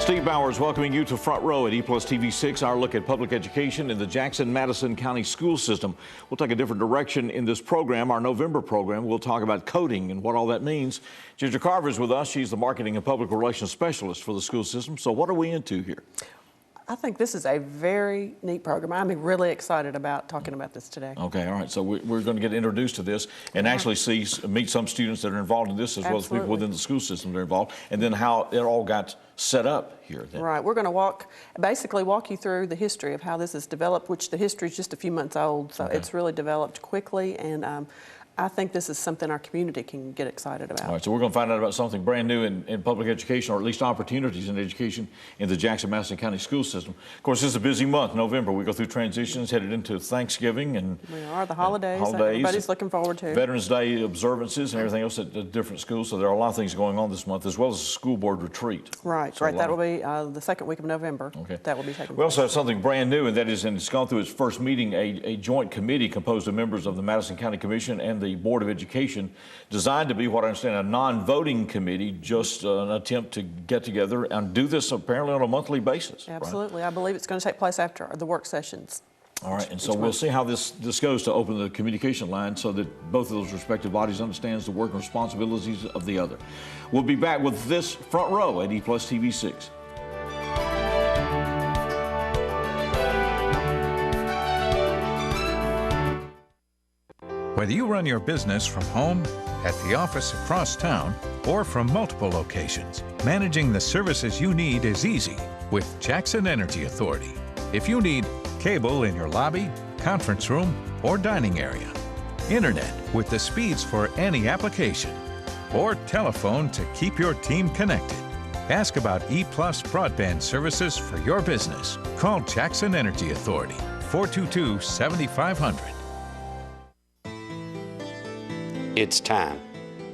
Steve Bowers welcoming you to Front Row at E+ TV6, our look at public education in the Jackson-Madison County school system. We'll take a different direction in this program, our November program. We'll talk about coding and what all that means. Ginger Carver is with us. She's the marketing and public relations specialist for the school system. So what are we into here? I think this is a very neat program. I'm really excited about talking about this today. Okay, all right. So we're going to get introduced to this and actually meet some students that are involved in this as well as people within the school system that are involved, and then how it all got set up here. Then. Right. We're going to basically walk you through the history of how this is developed, which the history is just a few months old, so it's really developed quickly, and I think this is something our community can get excited about. All right, so we're going to find out about something brand new in public education, or at least opportunities in education in the Jackson-Madison County school system. Of course, this is a busy month, November. We go through transitions, headed into Thanksgiving and we are the holidays. Everybody's looking forward to. Veterans Day observances and everything else at the different schools. So there are a lot of things going on this month, as well as a school board retreat. Right, so right. That will be the second week of November. Okay. That will be taking place. We also have something brand new, and that is, and it's gone through its first meeting, a joint committee composed of members of the Madison County Commission and the Board of Education, designed to be, what I understand, a non-voting committee, just an attempt to get together and do this apparently on a monthly basis. Absolutely. Right? I believe it's going to take place after the work sessions. All right, and so we'll see how this goes to open the communication line so that both of those respective bodies understands the work and responsibilities of the other. We'll be back with this Front Row at E+ TV6. Whether you run your business from home, at the office across town, or from multiple locations, managing the services you need is easy with Jackson Energy Authority. If you need cable in your lobby, conference room, or dining area, internet with the speeds for any application, or telephone to keep your team connected, ask about E+ broadband services for your business. Call Jackson Energy Authority, 422-7500. It's time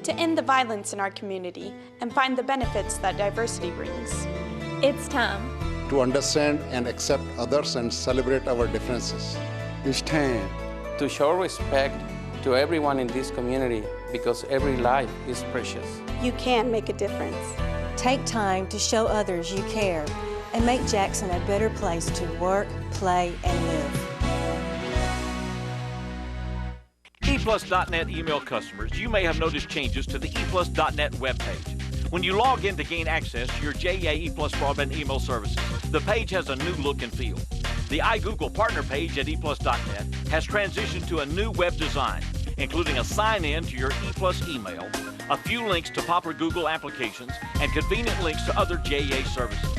to end the violence in our community and find the benefits that diversity brings. It's time to understand and accept others and celebrate our differences. It's time to show respect to everyone in this community, because every life is precious. You can make a difference. Take time to show others you care and make Jackson a better place to work, play, and live. ePlus.net email customers, you may have noticed changes to the ePlus.net webpage. When you log in to gain access to your JEA ePlus broadband email services, the page has a new look and feel. The iGoogle partner page at ePlus.net has transitioned to a new web design, including a sign-in to your ePlus email, a few links to popular Google applications, and convenient links to other JEA services.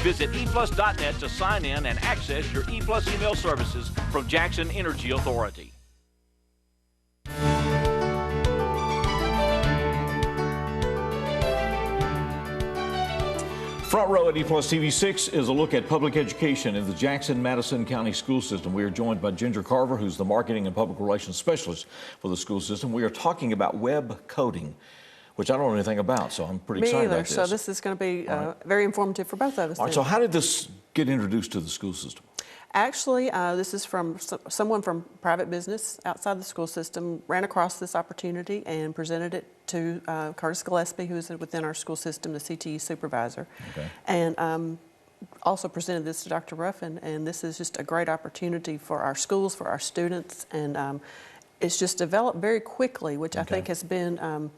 Visit ePlus.net to sign in and access your ePlus email services from Jackson Energy Authority. Front Row at E+ TV6 is a look at public education in the Jackson-Madison County school system. We are joined by Ginger Carver, who's the marketing and public relations specialist for the school system. We are talking about web coding, which I don't know anything about, so I'm pretty excited about this. So this is going to be very informative for both of us. All right, so how did this get introduced to the school system? Actually, this is from someone from private business outside the school system, ran across this opportunity and presented it to Curtis Gillespie, who is within our school system, the CTE supervisor, and also presented this to Dr. Ruffin, and this is just a great opportunity for our schools, for our students, and it's just developed very quickly, which I think has been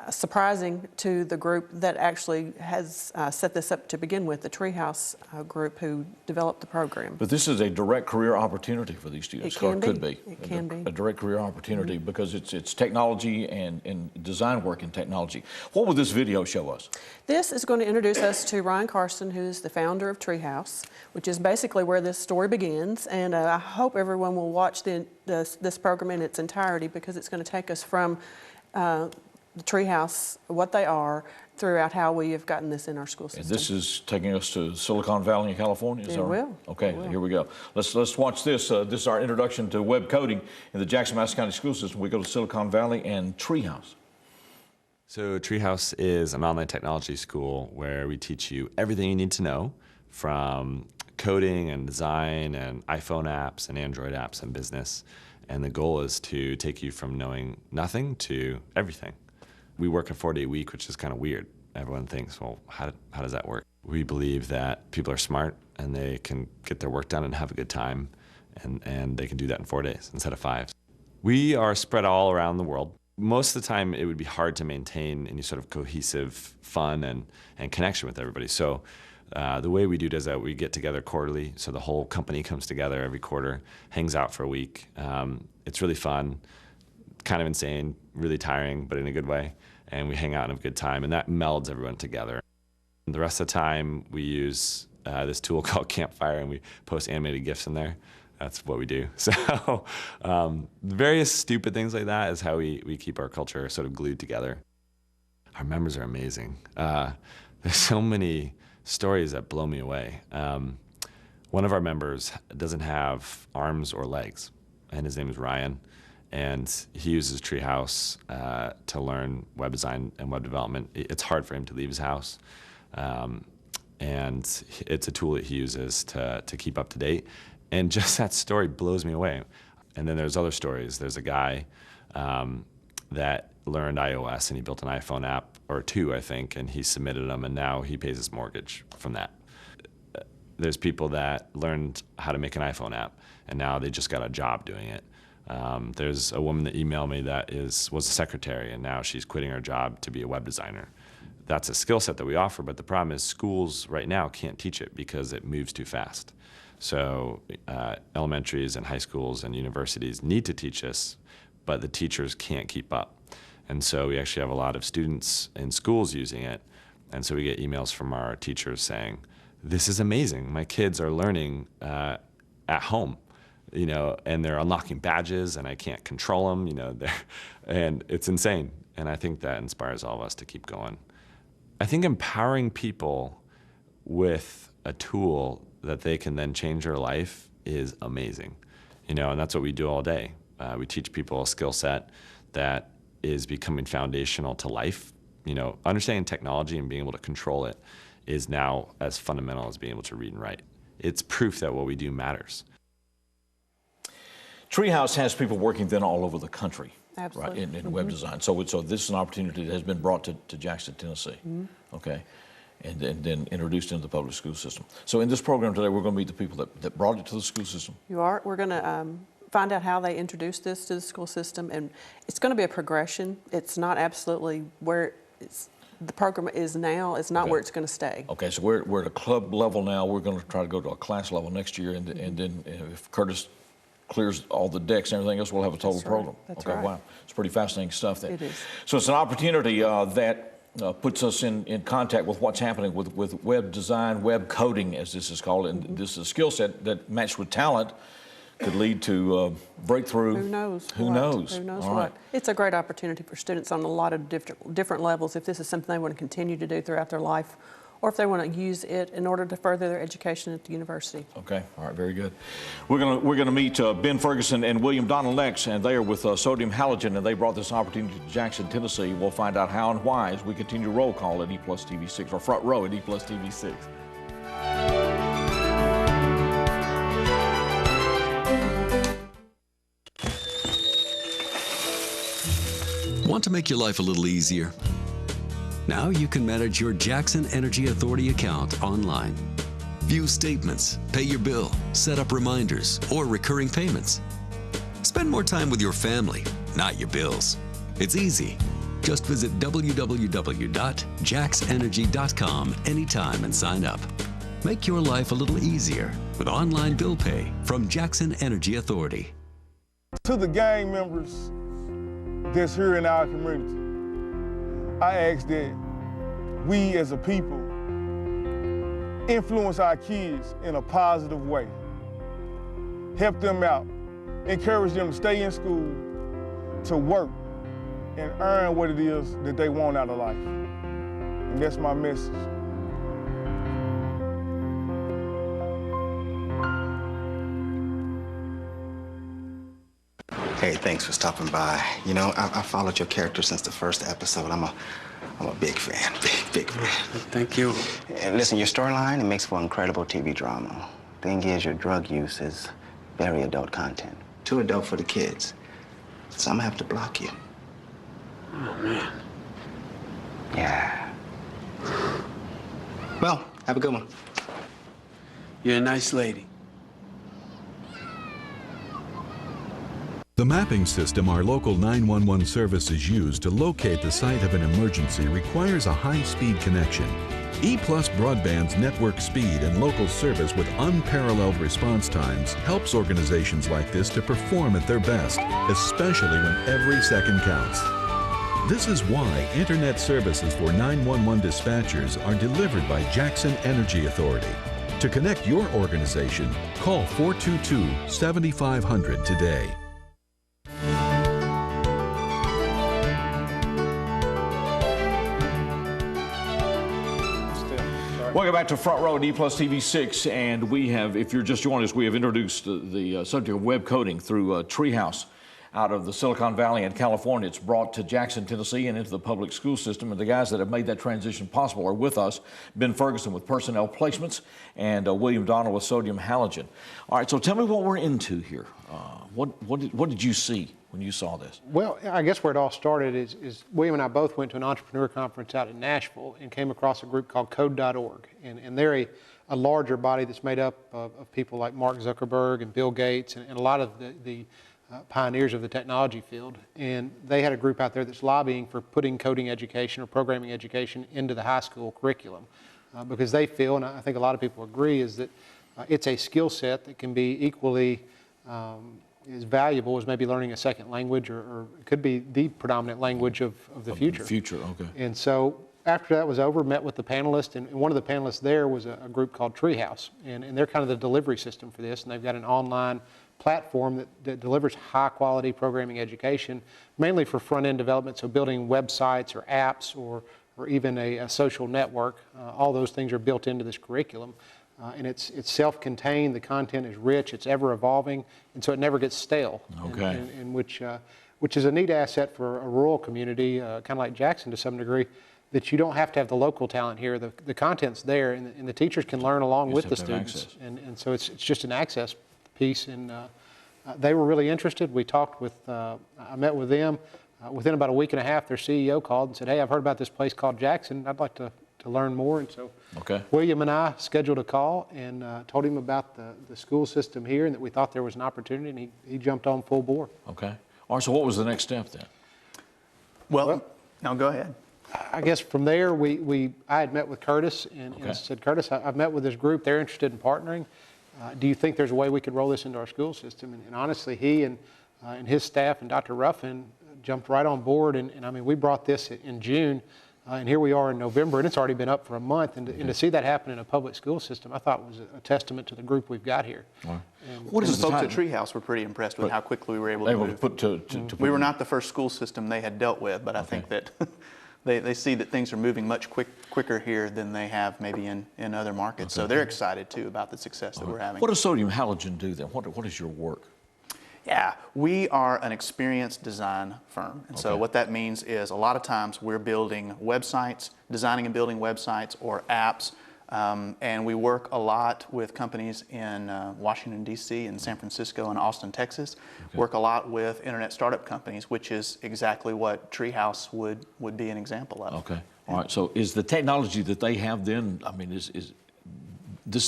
surprising to the group that actually has set this up to begin with, the TreeHouse group who developed the program. But this is a direct career opportunity for these students. It can be. Could be. It can be. A direct career opportunity because it's technology and design work in technology. What will this video show us? This is going to introduce us to Ryan Carson, who's the founder of TreeHouse, which is basically where this story begins. And I hope everyone will watch this program in its entirety, because it's going to take us from the TreeHouse, what they are, throughout how we have gotten this in our school system. And this is taking us to Silicon Valley in California, is that right? It will. Okay, here we go. Let's watch this. This is our introduction to web coding in the Jackson-Madison County school system. We go to Silicon Valley and TreeHouse. So TreeHouse is an online technology school where we teach you everything you need to know, from coding and design and iPhone apps and Android apps and business. And the goal is to take you from knowing nothing to everything. We work a 4-day week, which is kind of weird, everyone thinks, well, how does that work? We believe that people are smart and they can get their work done and have a good time, and they can do that in 4 days instead of 5. We are spread all around the world. Most of the time, it would be hard to maintain any sort of cohesive fun and connection with everybody. So the way we do it is that we get together quarterly. So the whole company comes together every quarter, hangs out for a week. It's really fun, kind of insane, really tiring, but in a good way. And we hang out and have a good time, and that melds everyone together. And the rest of the time, we use this tool called Campfire, and we post animated GIFs in there. That's what we do. So various stupid things like that is how we keep our culture sort of glued together. Our members are amazing. There's so many stories that blow me away. One of our members doesn't have arms or legs, and his name is Ryan. And he uses TreeHouse to learn web design and web development. It's hard for him to leave his house. And it's a tool that he uses to keep up to date. And just that story blows me away. And then there's other stories. There's a guy that learned iOS, and he built an iPhone app, or 2, I think, and he submitted them, and now he pays his mortgage from that. There's people that learned how to make an iPhone app, and now they just got a job doing it. There's a woman that emailed me that was a secretary, and now she's quitting her job to be a web designer. That's a skill set that we offer, but the problem is schools right now can't teach it because it moves too fast. So elementaries and high schools and universities need to teach this, but the teachers can't keep up. And so we actually have a lot of students in schools using it, and so we get emails from our teachers saying, this is amazing, my kids are learning at home. You know, and they're unlocking badges, and I can't control them, you know, and it's insane. And I think that inspires all of us to keep going. I think empowering people with a tool that they can then change their life is amazing, you know, and that's what we do all day. We teach people a skill set that is becoming foundational to life. You know, understanding technology and being able to control it is now as fundamental as being able to read and write. It's proof that what we do matters. TreeHouse has people working then all over the country, Absolutely. right, in web design. So this is an opportunity that has been brought to Jackson, Tennessee, okay, and then introduced into the public school system. So in this program today, we're going to meet the people that brought it to the school system. You are. We're going to find out how they introduced this to the school system, and it's going to be a progression. It's not absolutely where the program is now. It's not where it's going to stay. Okay, so we're at a club level now. We're going to try to go to a class level next year, and then if Curtis clears all the decks and everything else, we'll have a total program. That's okay, right. Wow. It's pretty fascinating stuff then. It is. So it's an opportunity that puts us in contact with what's happening with web design, web coding, as this is called, and this is a skill set that matched with talent could lead to breakthrough. Who knows? Who knows? Who knows all what? Right. It's a great opportunity for students on a lot of different levels if this is something they want to continue to do throughout their life, or if they want to use it in order to further their education at the university. Okay, all right, very good. We're gonna meet Ben Ferguson and William Donald next, and they are with sodium halogen, and they brought this opportunity to Jackson, Tennessee. We'll find out how and why as we continue roll call at E+ TV6, or front row at E+ TV6. Want to make your life a little easier? Now you can manage your Jackson Energy Authority account online. View statements, pay your bill, set up reminders, or recurring payments. Spend more time with your family, not your bills. It's easy. Just visit www.jaxenergy.com anytime and sign up. Make your life a little easier with online bill pay from Jackson Energy Authority. To the gang members that's here in our community, I ask that we as a people influence our kids in a positive way. Help them out, encourage them to stay in school, to work, and earn what it is that they want out of life. And that's my message. Hey, thanks for stopping by. You know, I followed your character since the first episode. I'm a big fan, big fan. Thank you. And listen, your storyline, it makes for incredible TV drama. Thing is, your drug use is very adult content. Too adult for the kids. So I'm gonna have to block you. Oh, man. Yeah. Well, have a good one. You're a nice lady. The mapping system our local 911 services use to locate the site of an emergency requires a high-speed connection. E+ Broadband's network speed and local service with unparalleled response times helps organizations like this to perform at their best, especially when every second counts. This is why internet services for 911 dispatchers are delivered by Jackson Energy Authority. To connect your organization, call 422-7500 today. Welcome back to Front Row at E+ TV6, and we have, if you're just joining us, we have introduced the subject of web coding through TreeHouse out of the Silicon Valley in California. It's brought to Jackson, Tennessee, and into the public school system, and the guys that have made that transition possible are with us. Ben Ferguson with Personnel Placements and William Donald with Sodium Halogen. All right, so tell me what we're into here. What did you see when you saw this? Well, I guess where it all started is William and I both went to an entrepreneur conference out in Nashville and came across a group called Code.org. And they're a larger body that's made up of people like Mark Zuckerberg and Bill Gates and a lot of the pioneers of the technology field. And they had a group out there that's lobbying for putting coding education or programming education into the high school curriculum because they feel, and I think a lot of people agree, is that it's a skill set that can be equally as valuable as maybe learning a second language, or it could be the predominant language of the future. Okay. And so after that was over, met with the panelists, and one of the panelists there was a group called TreeHouse, and they're kind of the delivery system for this, and they've got an online platform that delivers high quality programming education, mainly for front-end development, so building websites or apps or even a social network. All those things are built into this curriculum. And it's self-contained, the content is rich, it's ever evolving, and so it never gets stale. Okay. And which is a neat asset for a rural community, kind of like Jackson to some degree, that you don't have to have the local talent here. The content's there, and the teachers can learn along with the students. And so it's just an access piece, and they were really interested. We talked with, I met with them. Within about a week and a half, their CEO called and said, hey, I've heard about this place called Jackson. I'd like to learn more. And so William and I scheduled a call and told him about the school system here and that we thought there was an opportunity, and he jumped on full board. Okay. All right, so what was the next step then? Well, no, go ahead. I guess from there, I had met with Curtis and said, Curtis, I've met with this group. They're interested in partnering. Do you think there's a way we could roll this into our school system? And honestly, he and his staff and Dr. Ruffin jumped right on board. And I mean, we brought this in June. And here we are in November, and it's already been up for a month. And to see that happen in a public school system, I thought was a testament to the group we've got here. Right. What is the folks at TreeHouse were pretty impressed with how quickly we were able to move. We were not the first school system they had dealt with, but I think that they see that things are moving much quicker here than they have maybe in other markets. So they're excited, too, about the success that we're having. What does Sodium Halogen do then? What is your work? Yeah, we are an experienced design firm. And so what that means is a lot of times we're building websites, designing and building websites or apps, and we work a lot with companies in Washington, D.C., and San Francisco and Austin, Texas. Work a lot with internet startup companies, which is exactly what TreeHouse would be an example of. Okay. All right. So is the technology that they have then, I mean, this is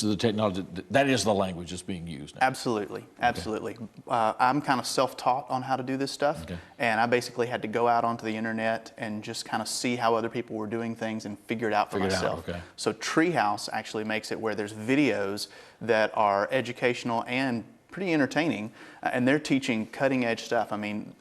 the technology, that is the language that's being used now? Absolutely, absolutely. I'm kind of self-taught on how to do this stuff, and I basically had to go out onto the internet and just kind of see how other people were doing things and figure it out for myself. So TreeHouse actually makes it where there's videos that are educational and pretty entertaining, and they're teaching cutting-edge stuff. I mean,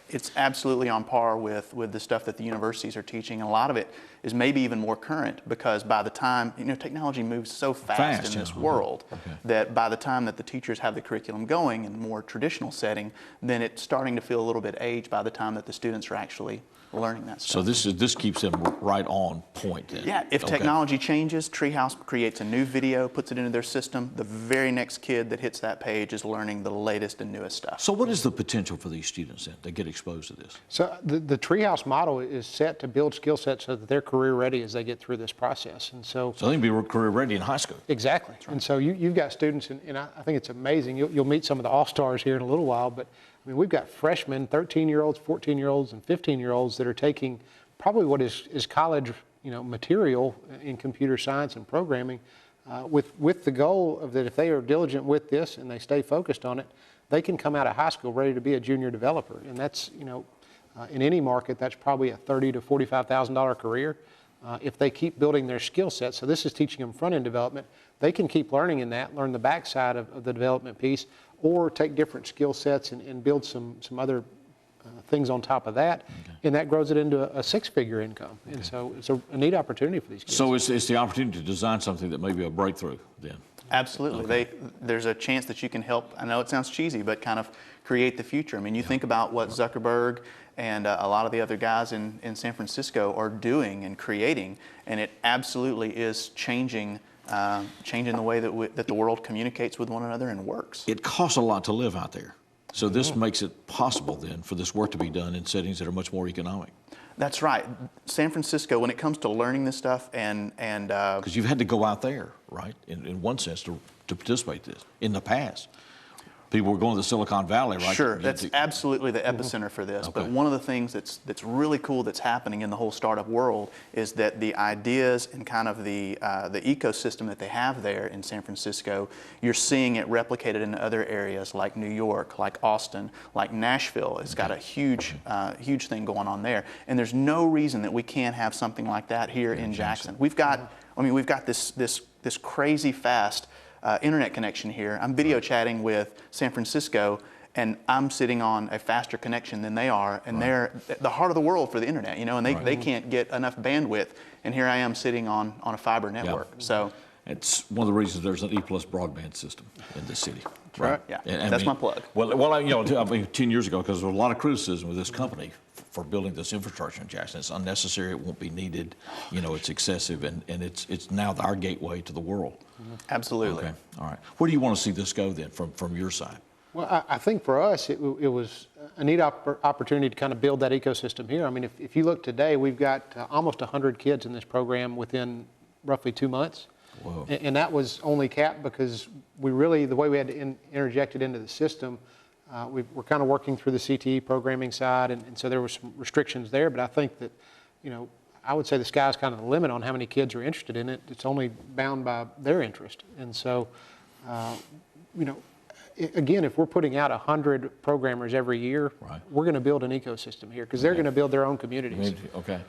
it's absolutely on par with the stuff that the universities are teaching, and a lot of it is maybe even more current because by the time, technology moves so fast in this world that by the time that the teachers have the curriculum going in a more traditional setting, then it's starting to feel a little bit aged by the time that the students are actually learning that stuff. So this keeps them right on point then? Yeah, if technology changes, TreeHouse creates a new video, puts it into their system. The very next kid that hits that page is learning the latest and newest stuff. So what is the potential for these students then to get exposed to this? So the TreeHouse model is set to build skill sets so that they're career ready as they get through this process. And so they can be career ready in high school. Exactly. Right. And so you've got students, and I think it's amazing. You'll meet some of the all-stars here in a little while, but I mean, we've got freshmen, 13-year-olds, 14-year-olds, and 15-year-olds that are taking probably what is college material in computer science and programming, with the goal of that if they are diligent with this and they stay focused on it, they can come out of high school ready to be a junior developer. And that's, in any market, that's probably a $30,000 to $45,000 career. If they keep building their skill set, so this is teaching them front-end development, they can keep learning in that, learn the backside of the development piece, or take different skill sets and build some other things on top of that, and that grows it into a six-figure income. And so it's a neat opportunity for these kids. So it's the opportunity to design something that may be a breakthrough then? Absolutely. There's a chance that you can help, I know it sounds cheesy, but kind of create the future. I mean, you think about what Zuckerberg and a lot of the other guys in San Francisco are doing and creating, and it absolutely is changing the way that the world communicates with one another and works. It costs a lot to live out there. So this makes it possible then for this work to be done in settings that are much more economic. That's right. San Francisco, when it comes to learning this stuff and because you've had to go out there, right, in one sense to participate in this in the past. People were going to the Silicon Valley, right? Sure, that's absolutely the epicenter for this. But one of the things that's really cool that's happening in the whole startup world is that the ideas and kind of the ecosystem that they have there in San Francisco, you're seeing it replicated in other areas like New York, like Austin, like Nashville. It's got a huge thing going on there. And there's no reason that we can't have something like that here in Jackson. We've got this crazy fast internet connection here. I'm video chatting with San Francisco, and I'm sitting on a faster connection than they are, and they're the heart of the world for the internet, and they can't get enough bandwidth, and here I am sitting on a fiber network. So it's one of the reasons there's an E+ broadband system in this city. Right. Yeah, and that's my plug. Well, 10 years ago, because there was a lot of criticism of this company for building this infrastructure in Jackson. It's unnecessary, it won't be needed, it's excessive, and it's now our gateway to the world. Absolutely. Okay, all right. Where do you want to see this go then from your side? Well, I think for us, it was a neat opportunity to kind of build that ecosystem here. I mean, if you look today, we've got almost 100 kids in this program within roughly 2 months. Whoa. And that was only capped because the way we had to interject it into the system, we're kind of working through the CTE programming side, and so there were some restrictions there. But I think that, I would say the sky's kind of the limit on how many kids are interested in it. It's only bound by their interest. And so, again, if we're putting out 100 programmers every year, we're going to build an ecosystem here because they're going to build their own communities. Okay.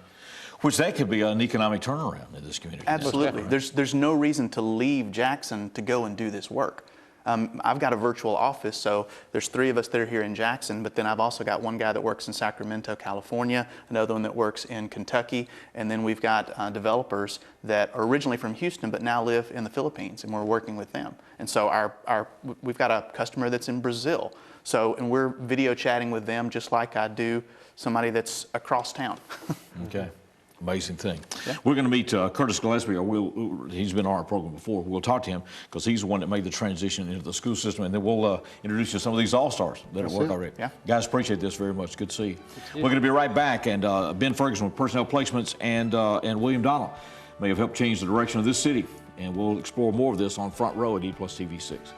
Which that could be an economic turnaround in this community. Absolutely. There's no reason to leave Jackson to go and do this work. I've got a virtual office, so there's 3 of us that are here in Jackson, but then I've also got one guy that works in Sacramento, California, another one that works in Kentucky, and then we've got developers that are originally from Houston but now live in the Philippines, and we're working with them. And so we've got a customer that's in Brazil, and we're video chatting with them just like I do somebody that's across town. Okay. Amazing thing. Yeah. We're going to meet Curtis Gillespie. He's been on our program before. We'll talk to him because he's the one that made the transition into the school system, and then we'll introduce you to some of these all-stars that at work already. Yeah. Guys, appreciate this very much. Good to see you. We're going to be right back, and Ben Ferguson with Personnel Placements and William Donald may have helped change the direction of this city, and we'll explore more of this on Front Row at E+ TV 6.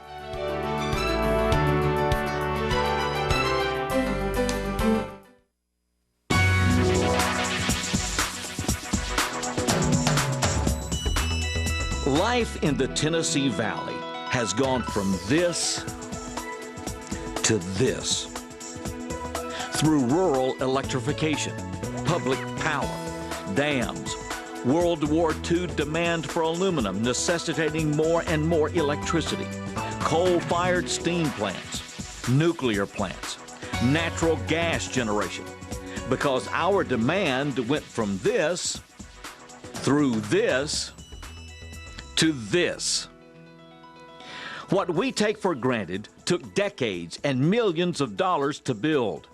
Life in the Tennessee Valley has gone from this to this. Through rural electrification, public power, dams, World War II demand for aluminum necessitating more and more electricity, coal-fired steam plants, nuclear plants, natural gas generation. Because our demand went from this, through this, to this. What we take for granted took decades and millions of dollars to build.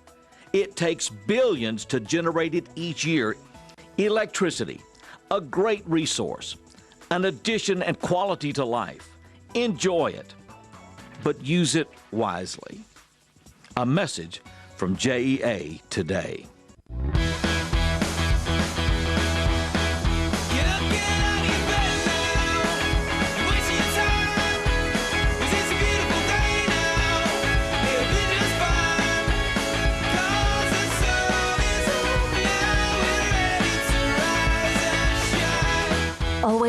It takes billions to generate it each year. Electricity, a great resource, an addition and quality to life. Enjoy it, but use it wisely. A message from JEA today.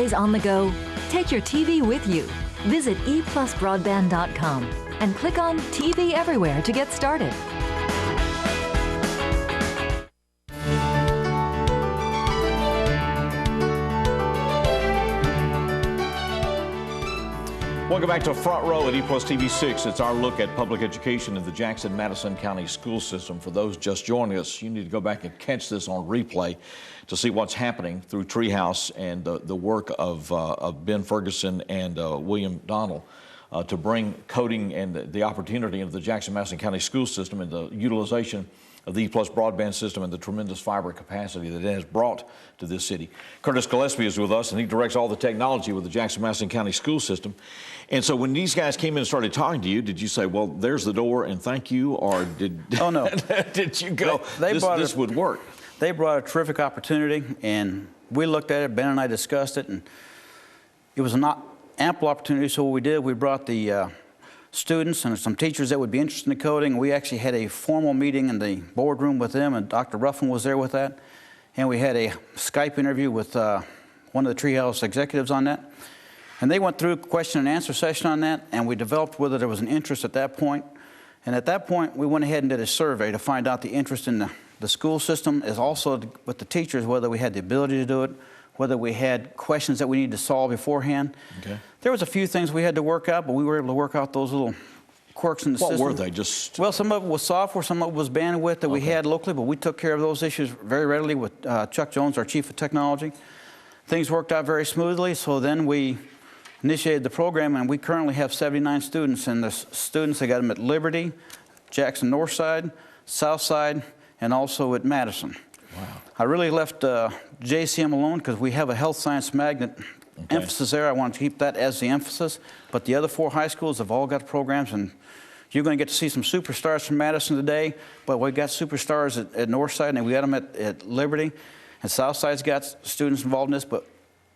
always on the go? Take your TV with you. Visit eplusbroadband.com and click on TV Everywhere to get started. Welcome back to Front Row at ePlusTV6. It's our look at public education in the Jackson-Madison County school system. For those just joining us, you need to go back and catch this on replay to see what's happening through TreeHouse and the work of Ben Ferguson and William Donald to bring coding and the opportunity into the Jackson-Madison County school system and the utilization of the ePlus broadband system and the tremendous fiber capacity that it has brought to this city. Curtis Gillespie is with us, and he directs all the technology with the Jackson-Madison County school system. And so when these guys came in and started talking to you, did you say, well, there's the door and thank you, or did, oh, no. did you go, this would work? They brought a terrific opportunity, and we looked at it, Ben and I discussed it, and it was an ample opportunity. So what we did, we brought the students and some teachers that would be interested in coding. We actually had a formal meeting in the boardroom with them, and Dr. Ruffin was there with that. And we had a Skype interview with one of the TreeHouse executives on that. And they went through a question and answer session on that, and we developed whether there was an interest at that point. And at that point, we went ahead and did a survey to find out the interest in the school system, as also with the teachers, whether we had the ability to do it, whether we had questions that we needed to solve beforehand. Okay. There was a few things we had to work out, but we were able to work out those little quirks in the system. What were they? Just well, some of it was software, some of it was bandwidth that we had locally, but we took care of those issues very readily with Chuck Jones, our chief of technology. Things worked out very smoothly, so then we initiated the program, and we currently have 79 students, and the students, they got them at Liberty, Jackson Northside, Southside, and also at Madison. Wow. I really left JCM alone because we have a health science magnet emphasis there. I wanted to keep that as the emphasis. But the other 4 high schools have all got programs, and you're going to get to see some superstars from Madison today. But we got superstars at Northside, and we got them at Liberty. And Southside's got students involved in this, but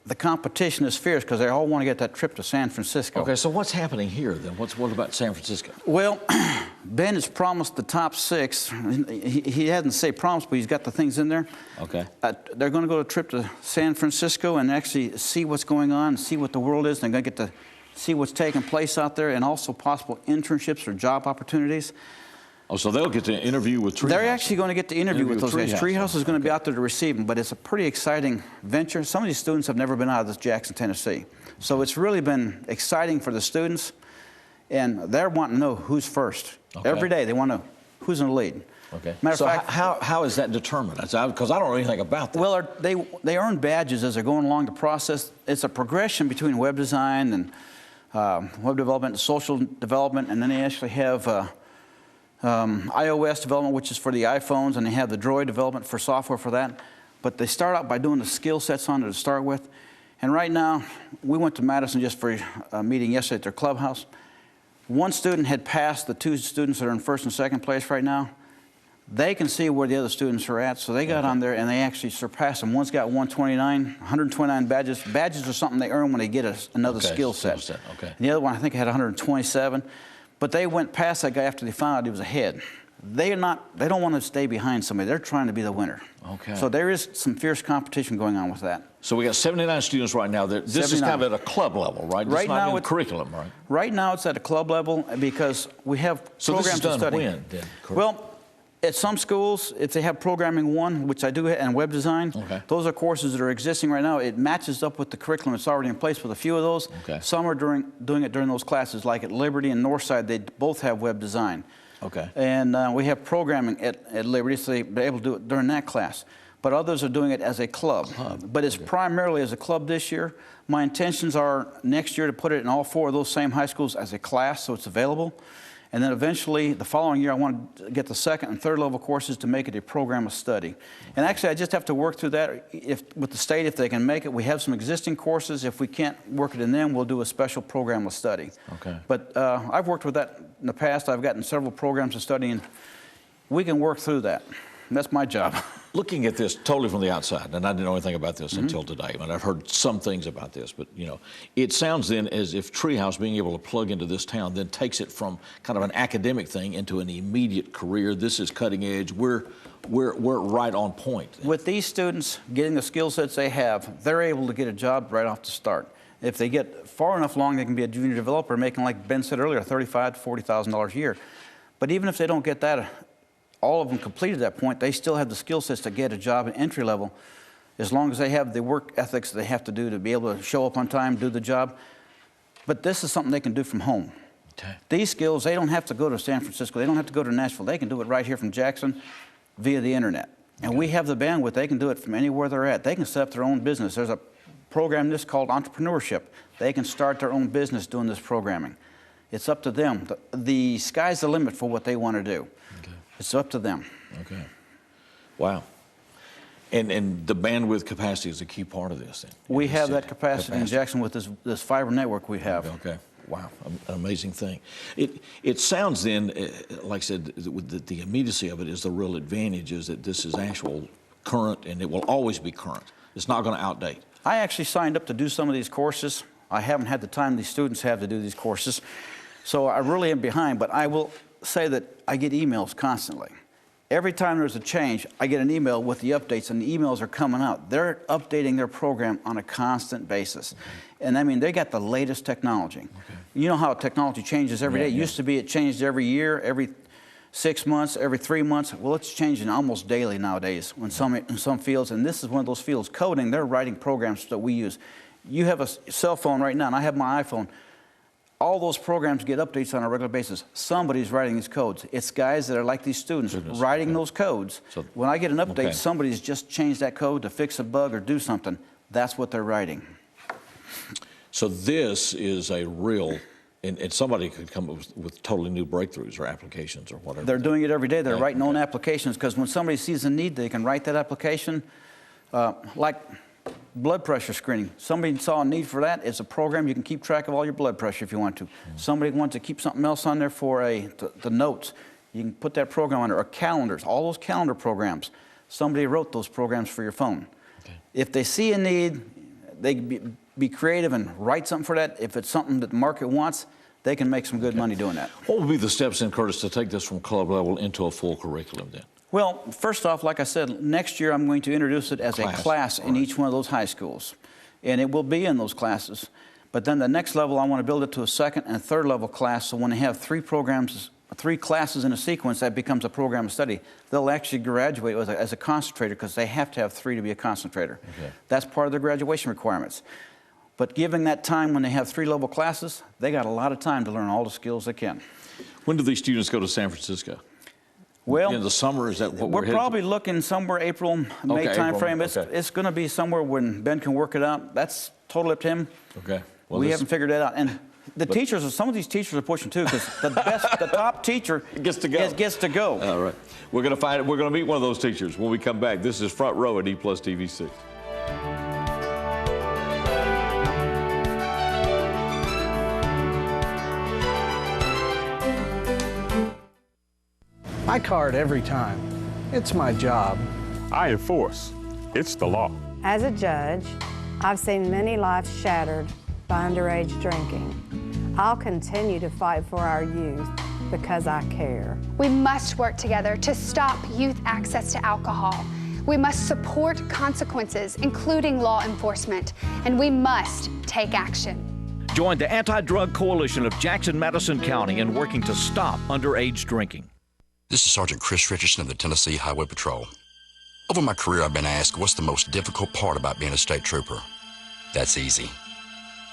the competition is fierce because they all want to get that trip to San Francisco. Okay, so what's happening here then? What about San Francisco? Well, Ben has promised the top 6. He hasn't say promised, but he's got the things in there. Okay. They're going to go on a trip to San Francisco and actually see what's going on and see what the world is. They're going to get to see what's taking place out there and also possible internships or job opportunities. Oh, so they'll get to interview with TreeHouse. They're actually going to get to interview with those guys. TreeHouse is going to be out there to receive them, but it's a pretty exciting venture. Some of these students have never been out of this Jackson, Tennessee. So it's really been exciting for the students, and they're wanting to know who's first. Okay. Every day they want to know who's in the lead. Okay. Matter so of fact, how is that determined? Because I don't know anything about that. Well, they earn badges as they're going along the process. It's a progression between web design and web development and social development, and then they actually have iOS development, which is for the iPhones, and they have the Droid development for software for that. But they start out by doing the skill sets on it to start with. And right now, we went to Madison just for a meeting yesterday at their clubhouse. One student had passed the 2 students that are in first and second place right now. They can see where the other students are at, so they got on there and they actually surpassed them. One's got 129 badges. Badges are something they earn when they get another skill set. Okay. And the other one, I think, had 127. But they went past that guy after they found out he was ahead. They don't want to stay behind somebody. They're trying to be the winner. Okay. So there is some fierce competition going on with that. So we got 79 students right now. This is kind of at a club level, right? Right now, not in curriculum, right? Right now, it's at a club level because we have programs to study. So this is done when, then? Well, at some schools, if they have programming 1, which I do, and web design, those are courses that are existing right now. It matches up with the curriculum that's already in place with a few of those. Okay. Some are doing it during those classes, like at Liberty and Northside, they both have web design. Okay. And we have programming at Liberty, so they're able to do it during that class. But others are doing it as a club. But it's primarily as a club this year. My intentions are next year to put it in all 4 of those same high schools as a class, so it's available. And then eventually, the following year, I want to get the 2nd and 3rd level courses to make it a program of study. And actually, I just have to work through that with the state if they can make it. We have some existing courses. If we can't work it in them, we'll do a special program of study. Okay. But I've worked with that in the past. I've gotten several programs of study, and we can work through that. That's my job. Looking at this totally from the outside, and I didn't know anything about this until today, and I've heard some things about this, but you know, it sounds then as if TreeHouse being able to plug into this town then takes it from kind of an academic thing into an immediate career. This is cutting edge. We're right on point. With these students getting the skill sets they have, they're able to get a job right off the start. If they get far enough along, they can be a junior developer making, like Ben said earlier, $35,000 to $40,000 a year. But even if they don't get that, all of them completed that point, they still have the skill sets to get a job at entry level, as long as they have the work ethics they have to do to be able to show up on time, do the job. But this is something they can do from home. Okay. These skills, they don't have to go to San Francisco, they don't have to go to Nashville, they can do it right here from Jackson via the internet. And we have the bandwidth, they can do it from anywhere they're at. They can set up their own business. There's a program this called entrepreneurship. They can start their own business doing this programming. It's up to them. The sky's the limit for what they want to do. Okay. It's up to them. Okay. Wow. And the bandwidth capacity is a key part of this then? We have that capacity in Jackson with this fiber network we have. Okay. Wow, an amazing thing. It sounds then, like I said, with the immediacy of it is the real advantage is that this is actual current and it will always be current. It's not going to outdate. I actually signed up to do some of these courses. I haven't had the time these students have to do these courses, so I really am behind, but I will say that I get emails constantly. Every time there's a change, I get an email with the updates, and the emails are coming out. They're updating their program on a constant basis. Okay. And I mean, they got the latest technology. Okay. You know how technology changes every day. It used to be it changed every year, every 6 months, every 3 months. Well, it's changing almost daily nowadays in some fields, and this is one of those fields. Coding, they're writing programs that we use. You have a cell phone right now, and I have my iPhone. All those programs get updates on a regular basis. Somebody's writing these codes. It's guys that are like these students writing those codes. So, when I get an update, somebody's just changed that code to fix a bug or do something. That's what they're writing. So this is a real, and somebody could come up with totally new breakthroughs or applications or whatever. They're doing it every day. They're writing own applications because when somebody sees a need, they can write that application. Like blood pressure screening. Somebody saw a need for that. It's a program. You can keep track of all your blood pressure if you want to. Somebody wants to keep something else on there for the notes. You can put that program on there. Or calendars, all those calendar programs. Somebody wrote those programs for your phone. Okay. If they see a need, they can be creative and write something for that. If it's something that the market wants, they can make some good money doing that. What would be the steps then, Curtis, to take this from club level into a full curriculum then? Well, first off, like I said, next year I'm going to introduce it as a class in each one of those high schools. And it will be in those classes. But then the next level, I want to build it to a second and third level class. So when they have 3 classes in a sequence, that becomes a program of study. They'll actually graduate as a concentrator because they have to have 3 to be a concentrator. Okay. That's part of their graduation requirements. But giving that time when they have 3 level classes, they got a lot of time to learn all the skills they can. When do these students go to San Francisco? Well, in the summer, is that what we're probably looking somewhere April, May time frame. It's going to be somewhere when Ben can work it out. That's totally up to him. Okay. Well, we haven't figured that out. And the teachers, some of these teachers are pushing too, because the top teacher gets to go. All right. We're going to find it. We're going to meet one of those teachers when we come back. This is Front Row at E+ TV 6. I card every time. It's my job. I enforce. It's the law. As a judge, I've seen many lives shattered by underage drinking. I'll continue to fight for our youth because I care. We must work together to stop youth access to alcohol. We must support consequences, including law enforcement, and we must take action. Join the Anti-Drug Coalition of Jackson-Madison County in working to stop underage drinking. This is Sergeant Chris Richardson of the Tennessee Highway Patrol. Over my career, I've been asked what's the most difficult part about being a state trooper. That's easy.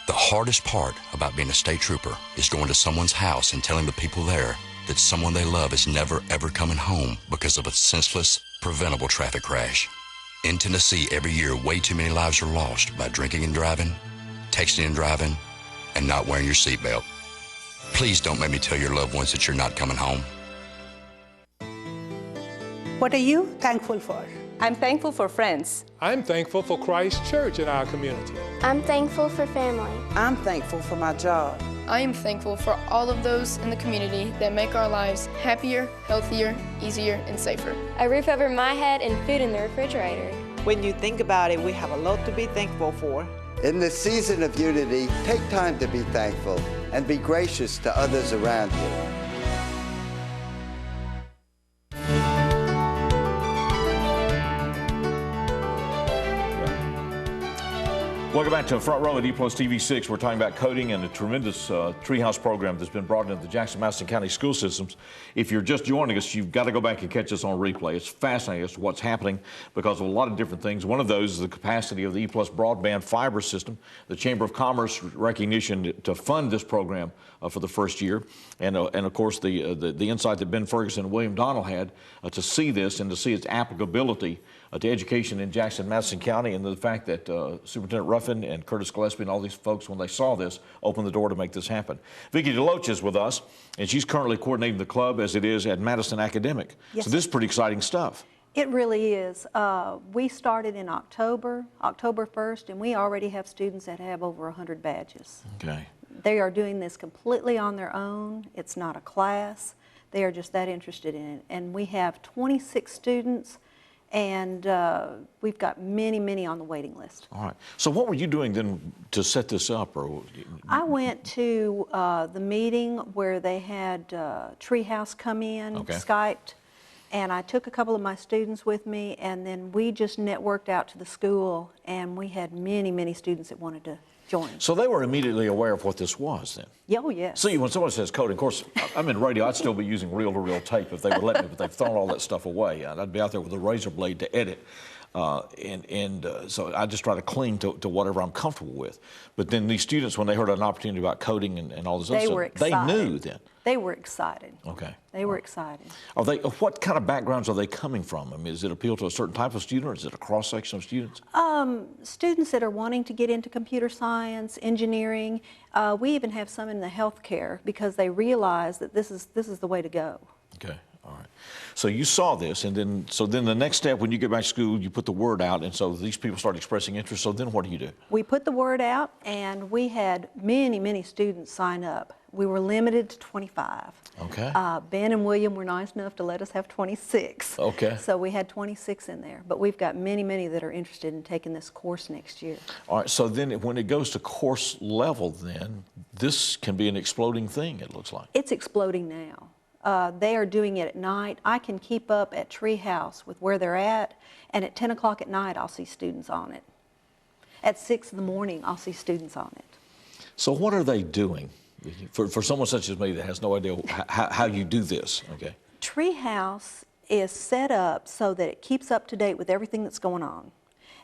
The hardest part about being a state trooper is going to someone's house and telling the people there that someone they love is never ever coming home because of a senseless, preventable traffic crash. In Tennessee, every year, way too many lives are lost by drinking and driving, texting and driving, and not wearing your seatbelt. Please don't make me tell your loved ones that you're not coming home. What are you thankful for? I'm thankful for friends. I'm thankful for Christ Church in our community. I'm thankful for family. I'm thankful for my job. I am thankful for all of those in the community that make our lives happier, healthier, easier, and safer. A roof over my head and food in the refrigerator. When you think about it, we have a lot to be thankful for. In this season of unity, take time to be thankful and be gracious to others around you. Welcome back to Front Row at E+ TV 6. We're talking about coding and the tremendous TreeHouse program that's been brought into the Jackson-Madison County school systems. If you're just joining us, you've got to go back and catch us on replay. It's fascinating as to what's happening because of a lot of different things. One of those is the capacity of the E+ broadband fiber system. The Chamber of Commerce recognition to fund this program for the first year, and of course the insight that Ben Ferguson and William Donnell had to see this and to see its applicability to education in Jackson-Madison County, and the fact that Superintendent Ruffin and Curtis Gillespie and all these folks, when they saw this, opened the door to make this happen. Vicki DeLoach is with us, and she's currently coordinating the club as it is at Madison Academic. Yes. So this is pretty exciting stuff. It really is. We started in October 1st, and we already have students that have over 100 badges. Okay. They are doing this completely on their own. It's not a class. They are just that interested in it. And we have 26 students, and we've got many, many on the waiting list. All right. So what were you doing then to set this up? Or I went to the meeting where they had TreeHouse come in, Okay. Skyped, and I took a couple of my students with me, and then we just networked out to the school, and we had many, many students that wanted to join. So they were immediately aware of what this was then? Oh, yes. See, when someone says coding, of course, I'm in radio, I'd still be using reel-to-reel tape if they would let me, but they've thrown all that stuff away. I'd be out there with a razor blade to edit. So I just try to cling to whatever I'm comfortable with. But then these students, when they heard an opportunity about coding and all this other stuff, they knew then. They were excited. Okay. They were excited. Are they? What kind of backgrounds are they coming from? I mean, does it appeal to a certain type of student, or is it a cross-section of students? Students that are wanting to get into computer science, engineering. We even have some in the healthcare because they realize that this is the way to go. Okay. All right. So you saw this, and then the next step, when you get back to school, you put the word out, and so these people start expressing interest. So then what do you do? We put the word out, and we had many, many students sign up. We were limited to 25. Okay. Ben and William were nice enough to let us have 26. Okay. So we had 26 in there, but we've got many, many that are interested in taking this course next year. All right. So then, when it goes to course level, then this can be an exploding thing. It looks like it's exploding now. They are doing it at night. I can keep up at TreeHouse with where they're at, and at 10 o'clock at night, I'll see students on it. At 6 in the morning, I'll see students on it. So what are they doing? For someone such as me that has no idea how you do this, okay? TreeHouse is set up so that it keeps up to date with everything that's going on.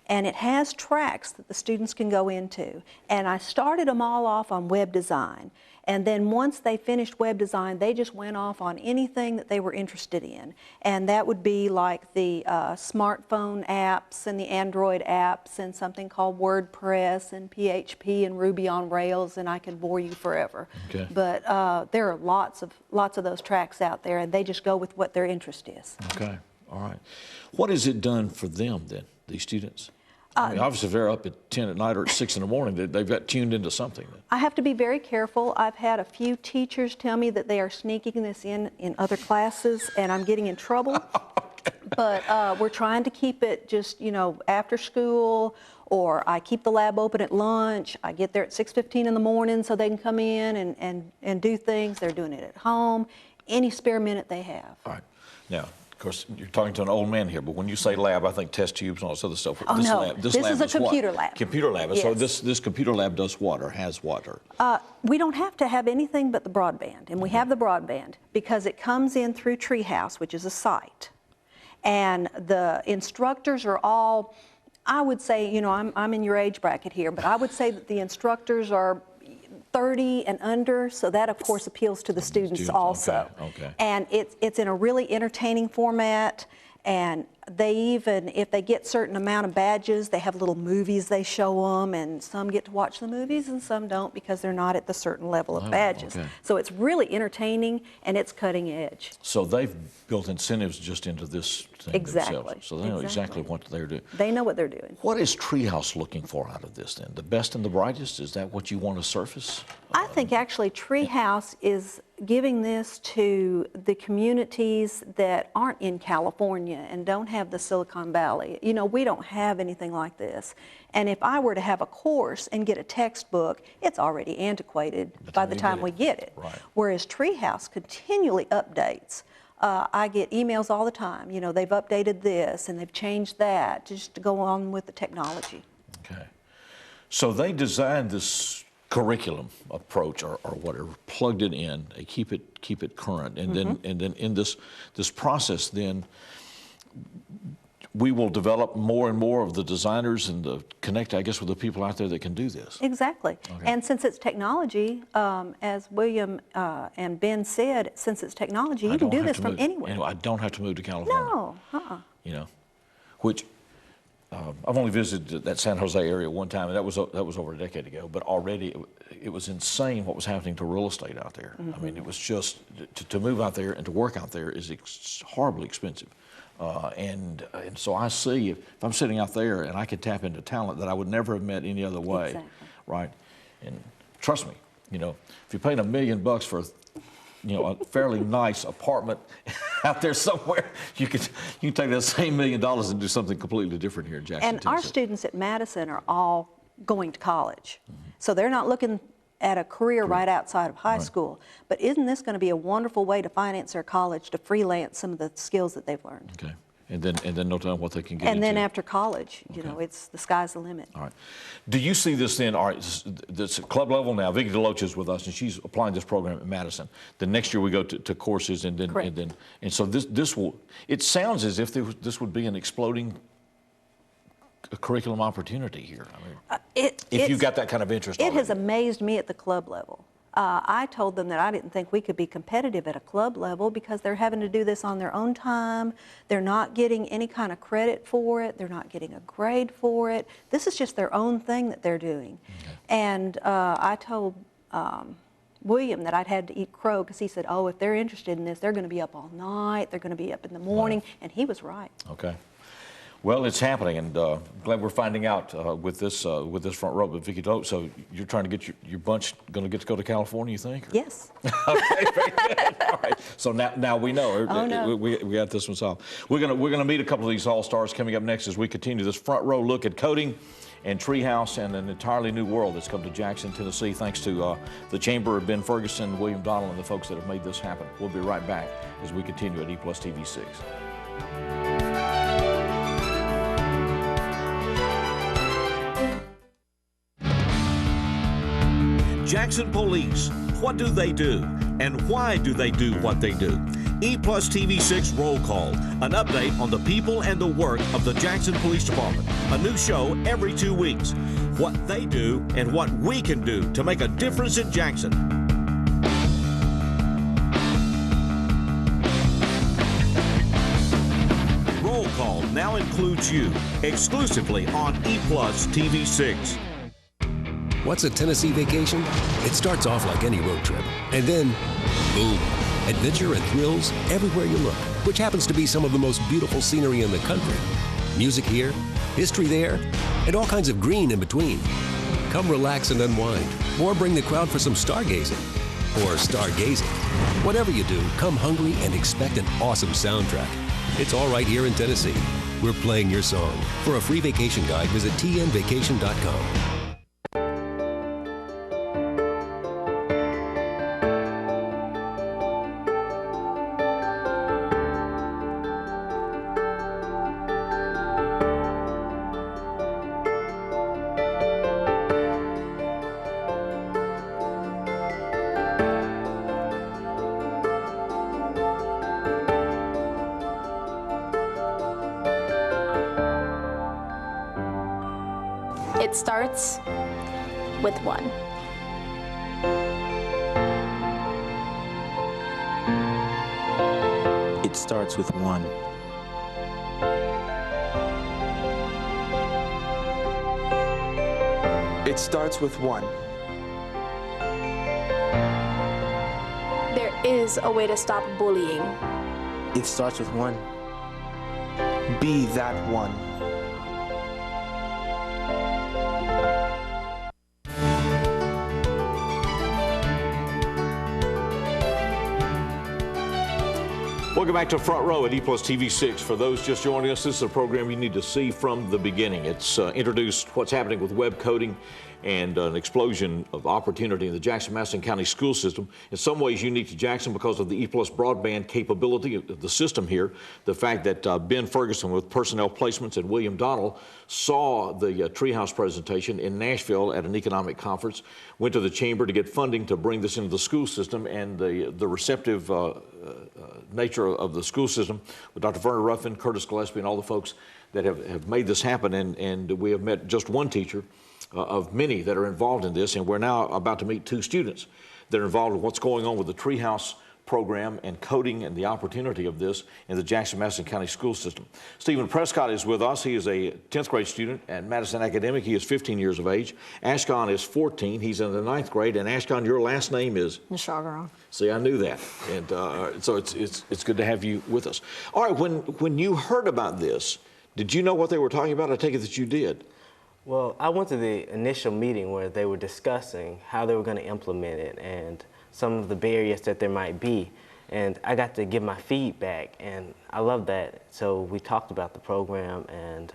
And it has tracks that the students can go into. And I started them all off on web design. And then once they finished web design, they just went off on anything that they were interested in. And that would be like the smartphone apps and the Android apps and something called WordPress and PHP and Ruby on Rails, and I could bore you forever. Okay. But there are lots of those tracks out there, and they just go with what their interest is. Okay. All right. What has it done for them then, these students? I mean, obviously, if they're up at 10 at night or at 6 in the morning, they've got tuned into something. I have to be very careful. I've had a few teachers tell me that they are sneaking this in other classes, and I'm getting in trouble. But we're trying to keep it just, after school, or I keep the lab open at lunch. I get there at 6:15 in the morning so they can come in and do things. They're doing it at home, any spare minute they have. All right. Now, of course, you're talking to an old man here, but when you say lab, I think test tubes and all this other stuff. Oh, this no. lab, This is a computer lab. Computer lab. Yes. So this computer lab does what, or has what? Or? We don't have to have anything but the broadband, and we have the broadband because it comes in through TreeHouse, which is a site. And the instructors are all, I would say, I'm in your age bracket here, but I would say that the instructors are 30 and under, so that of course appeals to the students also. Okay. And it's in a really entertaining format, and They even, if they get certain amount of badges, they have little movies they show them, and some get to watch the movies and some don't because they're not at the certain level of badges. Okay. So it's really entertaining and it's cutting edge. So they've built incentives just into this thing themselves. So they know exactly what they're doing. They know what they're doing. What is TreeHouse looking for out of this then? The best and the brightest? Is that what you want to surface? I think actually TreeHouse is giving this to the communities that aren't in California and don't have the Silicon Valley. You know, we don't have anything like this. And if I were to have a course and get a textbook, it's already antiquated by the time we get it. Right. Whereas TreeHouse continually updates. I get emails all the time, you know, they've updated this and they've changed that just to go on with the technology. Okay. So they designed this curriculum approach or whatever, plugged it in, they keep it current, and then in this process then we will develop more and more of the designers and the connect, I guess, with the people out there that can do this. Exactly. Okay. And since it's technology, as William and Ben said, since it's technology, you can do this from anywhere. I don't have to move to California. No. You know, which I've only visited that San Jose area one time, and that was over a decade ago. But already it was insane what was happening to real estate out there. I mean, it was just to move out there and to work out there is horribly expensive. And so I see if I'm sitting out there and I could tap into talent that I would never have met any other way, right? And trust me, you know, if you're paying $1 million for, you know, a fairly nice apartment out there somewhere, you can take that same $1 million and do something completely different here in Jackson, And our students at Madison are all going to college, so they're not looking at a career right outside of high school. But isn't this going to be a wonderful way to finance their college, to freelance some of the skills that they've learned? Okay. And then no telling what they can get And into. then after college, you know, it's the sky's the limit. All right. Do you see this then, all right, this at club level now, Vicki DeLoach is with us, and she's applying this program at Madison. The next year we go to courses, and then, and so this will, it sounds as if this would be an exploding curriculum opportunity here. I mean, if you've got that kind of interest. It has amazed me at the club level. I told them that I didn't think we could be competitive at a club level because they're having to do this on their own time. They're not getting any kind of credit for it. They're not getting a grade for it. This is just their own thing that they're doing. And I told William that I'd had to eat crow because he said, oh, if they're interested in this, they're going to be up all night. They're going to be up in the morning. And he was right. Okay. Well, it's happening, and glad we're finding out with this front row. But Vicki DeLoach, so you're trying to get your bunch going to get to go to California, you think? Or? Yes. Okay, very good. All right. So now we know. No. We got this one solved. We're gonna meet a couple of these all-stars coming up next as we continue this front row look at coding and TreeHouse and an entirely new world that's come to Jackson, Tennessee, thanks to the Chamber of Ben Ferguson, William Donald, and the folks that have made this happen. We'll be right back as we continue at E+TV6. Jackson Police, what do they do? And why do they do what they do? E+TV6 Roll Call, an update on the people and the work of the Jackson Police Department. A new show every 2 weeks. What they do and what we can do to make a difference in Jackson. Roll Call now includes you, exclusively on E+TV6. What's a Tennessee vacation? It starts off like any road trip, and then, boom, adventure and thrills everywhere you look, which happens to be some of the most beautiful scenery in the country. Music here, history there, and all kinds of green in between. Come relax and unwind, or bring the crowd for some stargazing, or stargazing. Whatever you do, come hungry and expect an awesome soundtrack. It's all right here in Tennessee. We're playing your song. For a free vacation guide, visit tnvacation.com. It starts with one. It starts with one. It starts with one. There is a way to stop bullying. It starts with one. Be that one. Welcome back to Front Row at E+ TV 6. For those just joining us, this is a program you need to see from the beginning. It's introduced what's happening with web coding and an explosion of opportunity in the Jackson-Madison County school system. In some ways unique to Jackson because of the E+ broadband capability of the system here. The fact that Ben Ferguson with Personnel Placements and William Donald saw the TreeHouse presentation in Nashville at an economic conference, went to the chamber to get funding to bring this into the school system, and the receptive nature of the school system with Dr. Verner Ruffin, Curtis Gillespie, and all the folks that have made this happen. And we have met just one teacher of many that are involved in this, and we're now about to meet two students that are involved in what's going on with the TreeHouse program and coding and the opportunity of this in the Jackson-Madison County school system. Stephen Prescott is with us. He is a 10th grade student at Madison Academic. He is 15 years of age. Ashkan is 14. He's in the 9th grade. And Ashkan, your last name is? Nishagaran. See, I knew that. And so it's good to have you with us. All right, when you heard about this, did you know what they were talking about? I take it that you did. Well, I went to the initial meeting where they were discussing how they were going to implement it and some of the barriers that there might be. And I got to give my feedback, and I love that. So we talked about the program, and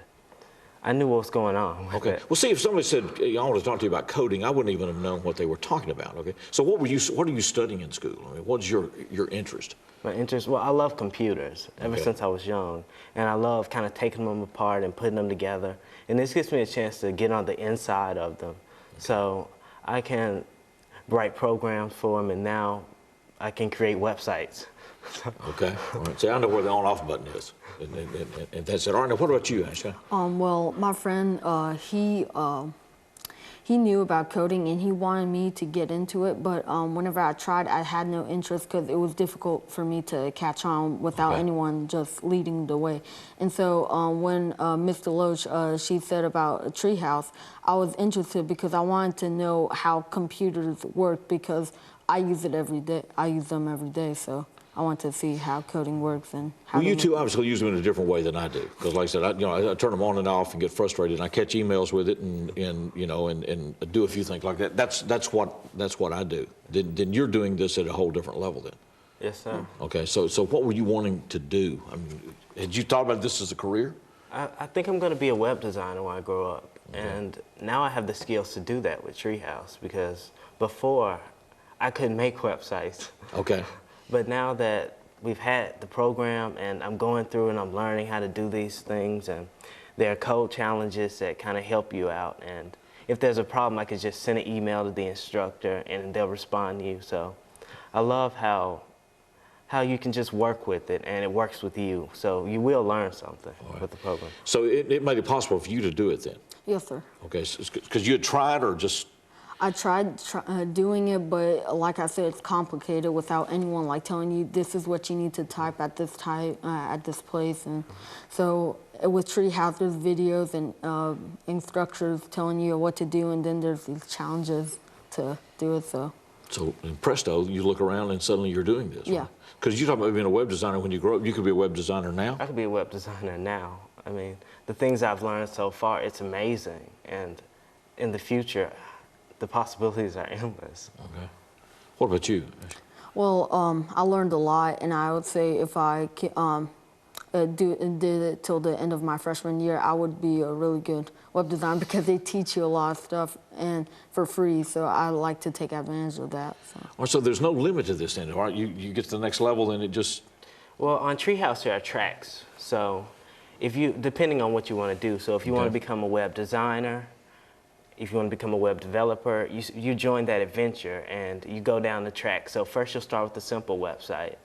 I knew what was going on. Okay. Well, see, if somebody said, I want to talk to you about coding, I wouldn't even have known what they were talking about. Okay. So what are you studying in school? I mean, what's your interest? My interest, well, I love computers ever since I was young. And I love kind of taking them apart and putting them together. And this gives me a chance to get on the inside of them. So I can write programs for them, and now I can create websites. Okay. All right. See, I know where the on-off button is. And that's it. All right. Now, what about you, Ashka? Well, my friend, he knew about coding and he wanted me to get into it, but whenever I tried, I had no interest because it was difficult for me to catch on without anyone just leading the way. And so when Ms. Deloach, she said about a TreeHouse, I was interested because I wanted to know how computers work because I use it every day. I use them every day, so I want to see how coding works and how. Well, you two obviously use them in a different way than I do, because like I said, I turn them on and off and get frustrated, and I catch emails with it, and do a few things like that. That's what I do. Then you're doing this at a whole different level, then. Yes, sir. Okay, so what were you wanting to do? I mean, had you thought about this as a career? I think I'm going to be a web designer when I grow up, and now I have the skills to do that with TreeHouse, because before I couldn't make websites. Okay. But now that we've had the program and I'm going through and I'm learning how to do these things, and there are code challenges that kind of help you out. And if there's a problem, I could just send an email to the instructor and they'll respond to you. So I love how you can just work with it and it works with you. So you will learn something with the program. So it made it possible for you to do it then? Yes, sir. Okay, because you had tried or just? I tried doing it, but like I said, it's complicated without anyone like telling you this is what you need to type at this at this place. And so with TreeHouse, there's videos and instructors telling you what to do, and then there's these challenges to do it. So in presto, you look around and suddenly you're doing this. Yeah. Right? Because you talk about being a web designer when you grow up. You could be a web designer now. I could be a web designer now. I mean, the things I've learned so far, it's amazing. And in the future, the possibilities are endless. Okay. What about you? Well, I learned a lot, and I would say if I did it till the end of my freshman year, I would be a really good web designer because they teach you a lot of stuff and for free. So I like to take advantage of that. So there's no limit to this then, all right? You get to the next level, then it just. Well, on TreeHouse there are tracks. So depending on what you want to do. So if you want to become a web designer, if you want to become a web developer, you join that adventure and you go down the track. So first you'll start with a simple website.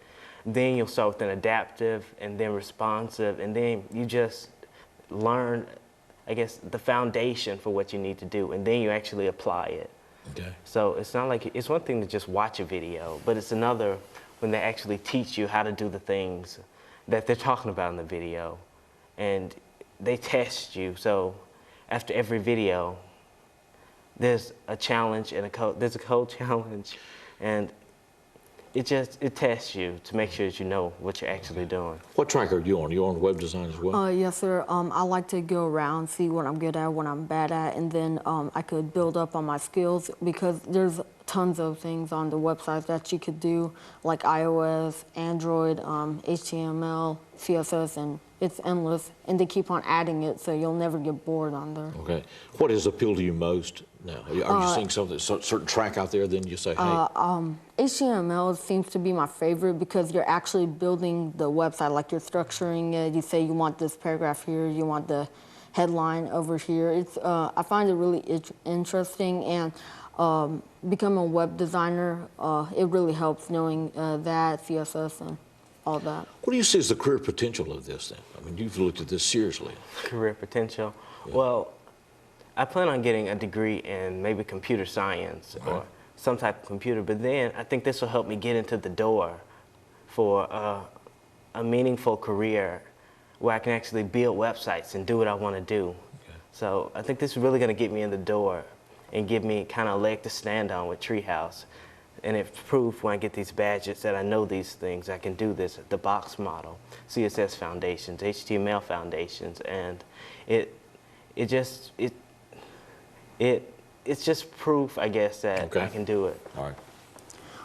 Then you'll start with an adaptive and then responsive, and then you just learn, I guess, the foundation for what you need to do, and then you actually apply it. Okay. So it's not like, it's one thing to just watch a video, but it's another when they actually teach you how to do the things that they're talking about in the video. and they test you. So after every video, there's a challenge and there's a code challenge, and it tests you to make sure that you know what you're actually doing. What track are you on? You're on web design as well? Yes, sir. I like to go around, see what I'm good at, what I'm bad at, and then I could build up on my skills, because there's tons of things on the website that you could do, like iOS, Android, HTML, CSS, and it's endless, and they keep on adding it, so you'll never get bored on there. Okay. What has appealed to you most now? Are you seeing something, certain track out there, then you say, hey? HTML seems to be my favorite, because you're actually building the website, like you're structuring it. You say you want this paragraph here, you want the headline over here. I find it really interesting, and becoming a web designer, it really helps knowing that, CSS, and all that. What do you see as the career potential of this then? I mean, you've looked at this seriously. Career potential? Yeah. Well, I plan on getting a degree in maybe computer science or some type of computer, but then I think this will help me get into the door for a meaningful career where I can actually build websites and do what I want to do. Okay. So I think this is really going to get me in the door and give me kind of a leg to stand on with TreeHouse. And it's proof when I get these badges that I know these things, I can do this, the box model, CSS foundations, HTML foundations, and it's just proof, I guess, that I can do it. All right.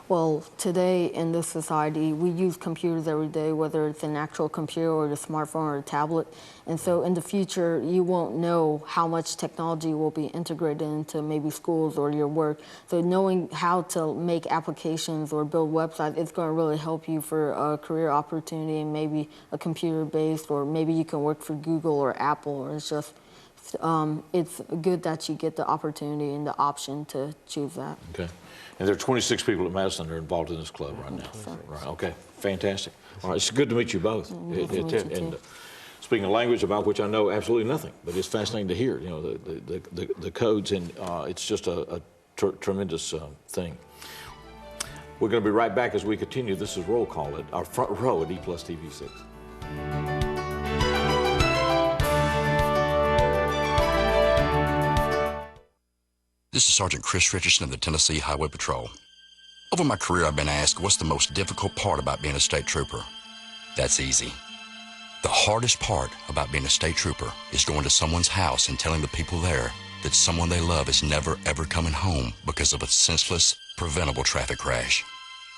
Well, today in this society, we use computers every day, whether it's an actual computer or a smartphone or a tablet. And so in the future, you won't know how much technology will be integrated into maybe schools or your work. So knowing how to make applications or build websites, it's going to really help you for a career opportunity, and maybe a computer-based, or maybe you can work for Google or Apple, or it's just, it's good that you get the opportunity and the option to choose that. Okay. And there are 26 people at Madison that are involved in this club right now. Right. Okay. Fantastic. All right. It's good to meet you both. And speaking a language about which I know absolutely nothing, but it's fascinating to hear. You know, the codes, and it's just a tremendous thing. We're going to be right back as we continue. This is Roll Call at our front row at E+TV6. This is Sergeant Chris Richardson of the Tennessee Highway Patrol. Over my career, I've been asked, what's the most difficult part about being a state trooper? That's easy. The hardest part about being a state trooper is going to someone's house and telling the people there that someone they love is never, ever coming home because of a senseless, preventable traffic crash.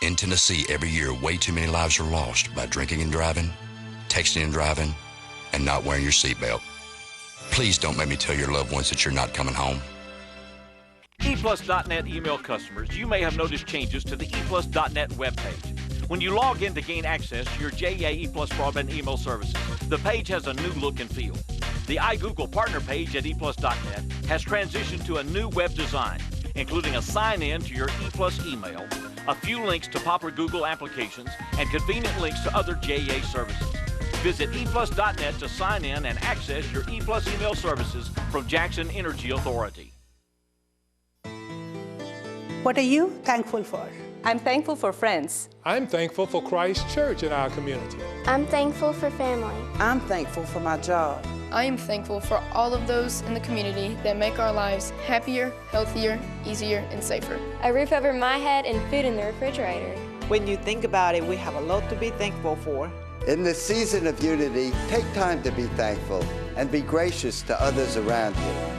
In Tennessee, every year, way too many lives are lost by drinking and driving, texting and driving, and not wearing your seatbelt. Please don't make me tell your loved ones that you're not coming home. ePlus.net email customers, you may have noticed changes to the ePlus.net webpage. When you log in to gain access to your JEA ePlus broadband email services, the page has a new look and feel. The iGoogle partner page at ePlus.net has transitioned to a new web design, including a sign-in to your ePlus email, a few links to popular Google applications, and convenient links to other JEA services. Visit ePlus.net to sign in and access your ePlus email services from Jackson Energy Authority. What are you thankful for? I'm thankful for friends. I'm thankful for Christ Church in our community. I'm thankful for family. I'm thankful for my job. I am thankful for all of those in the community that make our lives happier, healthier, easier, and safer. A roof over my head and food in the refrigerator. When you think about it, we have a lot to be thankful for. In this season of unity, take time to be thankful and be gracious to others around you.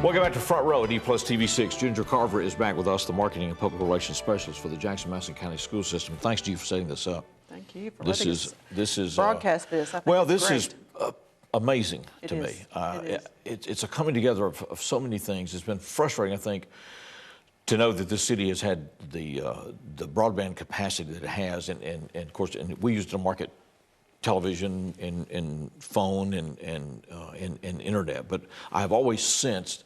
Welcome back to Front Row at E+TV6. Ginger Carver is back with us, the Marketing and Public Relations Specialist for the Jackson-Madison County School System. Thanks to you for setting this up. Thank you for letting us broadcast this. I think well, is amazing to me. It's a coming together of so many things. It's been frustrating, I think, to know that this city has had the broadband capacity that it has, and of course, and we use it to market television and phone and internet. But I've always sensed